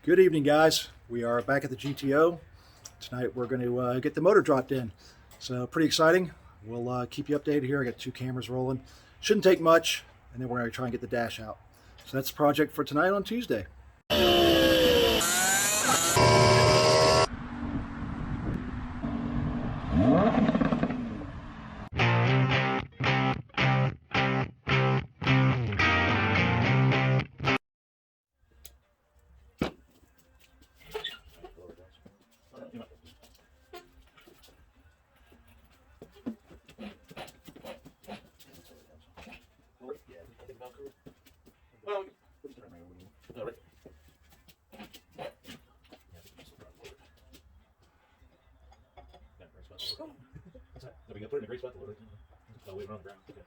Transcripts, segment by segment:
Good evening, guys. We are back at the GTO. Tonight we're going to get the motor dropped in. So pretty exciting. We'll keep you updated here. I got 2 cameras rolling. Shouldn't take much, and then we're going to try and get the dash out. So that's the project for tonight on Tuesday. We can put it in a great spot to load it. I'll wave it on the ground. Okay.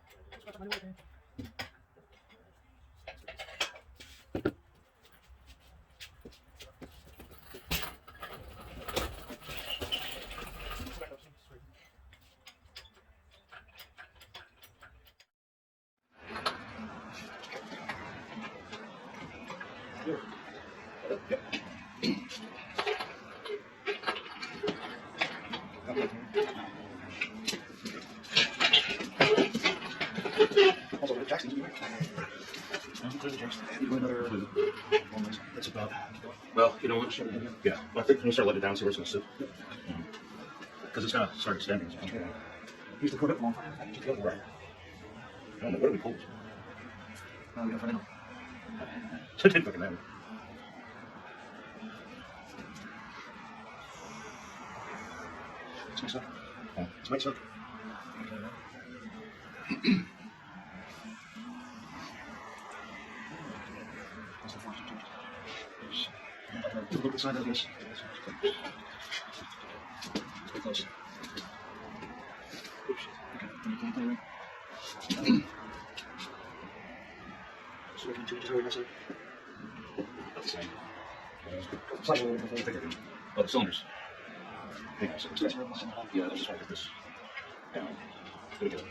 That's about. Well, you know what? Yeah. Well, I think when we start letting it down, see where it's going to sit. Because it's going to start extending. Use the Corvette one. Right. I don't know. What do we pull? We gotta find out. It didn't fucking matter. It's my stuff. Oh, It's my stuff. Look inside of this. Stay close. Oops. Okay. So we can change it over myself. About the same. Slightly a little bit bigger. Oh, the cylinders. Hang on a second. That's where I'm Yeah, I'll just try to get this down. Get it.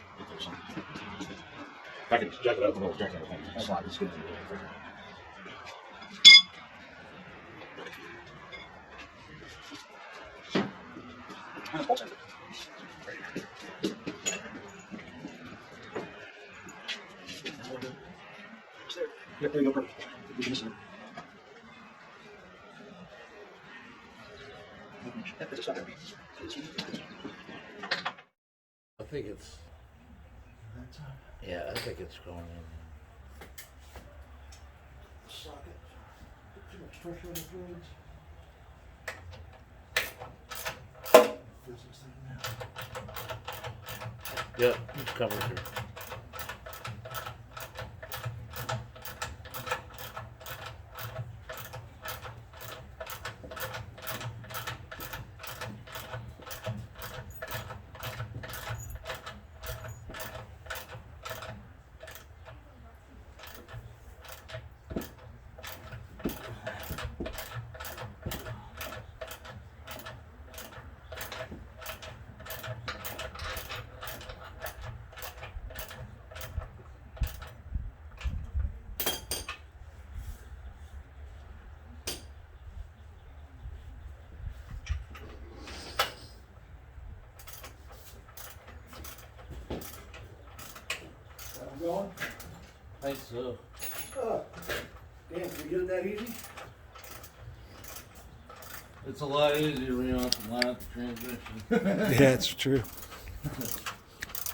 I can jack it up. No, jack it up. That's fine. It's good. Yep, there you go, perfect. I think it's, yeah, I think it's going in. Socket. Too much pressure on the fluids. Yep, it's covered here. Going? I think so. Damn, can we get it that easy? It's a lot easier when you don't have to line up the transmission. Yeah, it's true.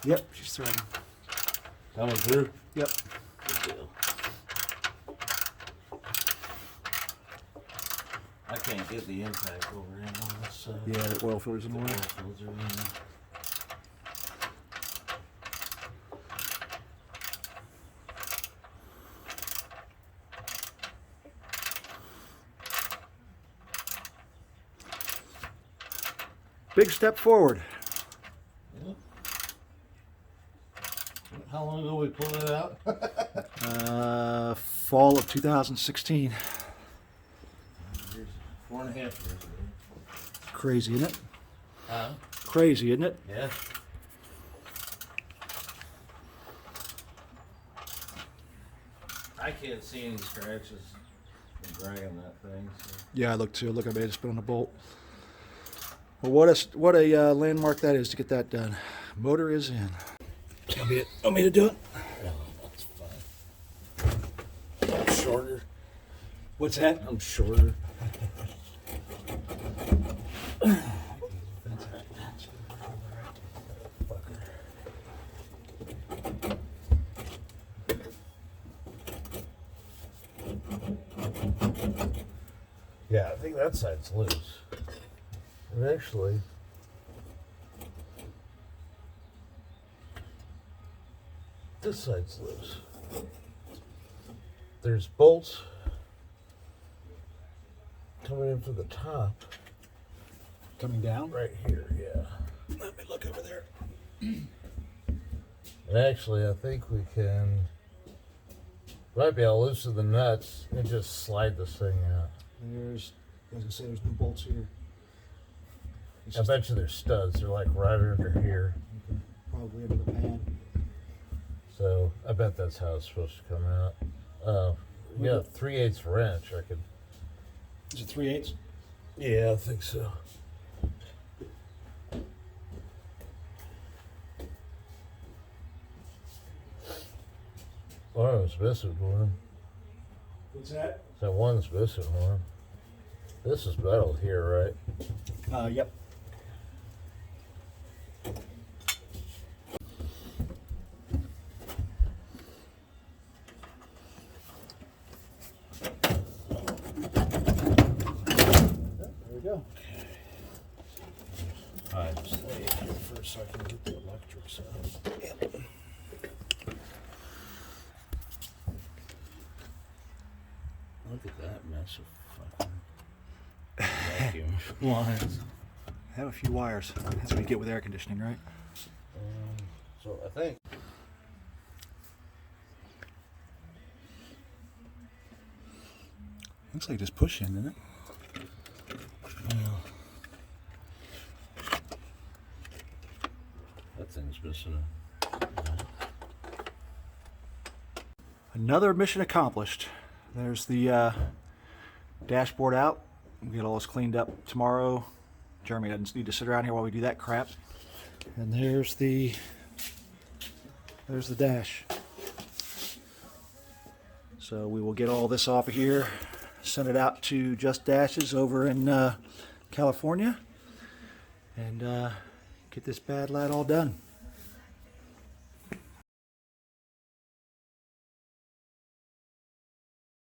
Yep, she's threading. Coming through? Yep. Good deal. I can't get the impact over in on this side. Yeah, the oil filter's in the way. Oil filter, yeah. Big step forward. Yep. How long ago we pulled it out? Fall of 2016. 4.5 years. Crazy, isn't it? Huh? Crazy, isn't it? Yeah. I can't see any scratches. been dragging that thing. So. Yeah, I look too. Look, I made it spin on a bolt. Well, what a landmark that is to get that done. Motor is in. Want me to do it? No, that's fine. I'm shorter. What's that? I'm shorter. Yeah, I think that side's loose. And actually, this side's loose. There's bolts coming in from the top. Coming down? Right here, yeah. Let me look over there. And actually, I think we might be able to loosen the nuts and just slide this thing out. I was gonna say there's no bolts here. I bet you there's studs. They're like right under here. Okay, probably under the pan. So I bet that's how it's supposed to come out. Yeah, 3/8 wrench. I could. Is it 3/8? Yeah, I think so. One of them's missing one. What's that? That one's missing one. This is metal here, right? Yep. There we go. Alright, just lay it here first so I can get the electrics out. Yep. Look at that mess of fucking vacuum lines. Have a few wires. That's what you get with air conditioning, right? So I think. Looks like just push in, doesn't it? That thing's missing Another mission accomplished. There's the dashboard out. We'll get all this cleaned up tomorrow. Jeremy doesn't need to sit around here while we do that crap. And there's the dash. So we will get all this off of here, send it out to Just Dashes over in California, and get this bad lad all done.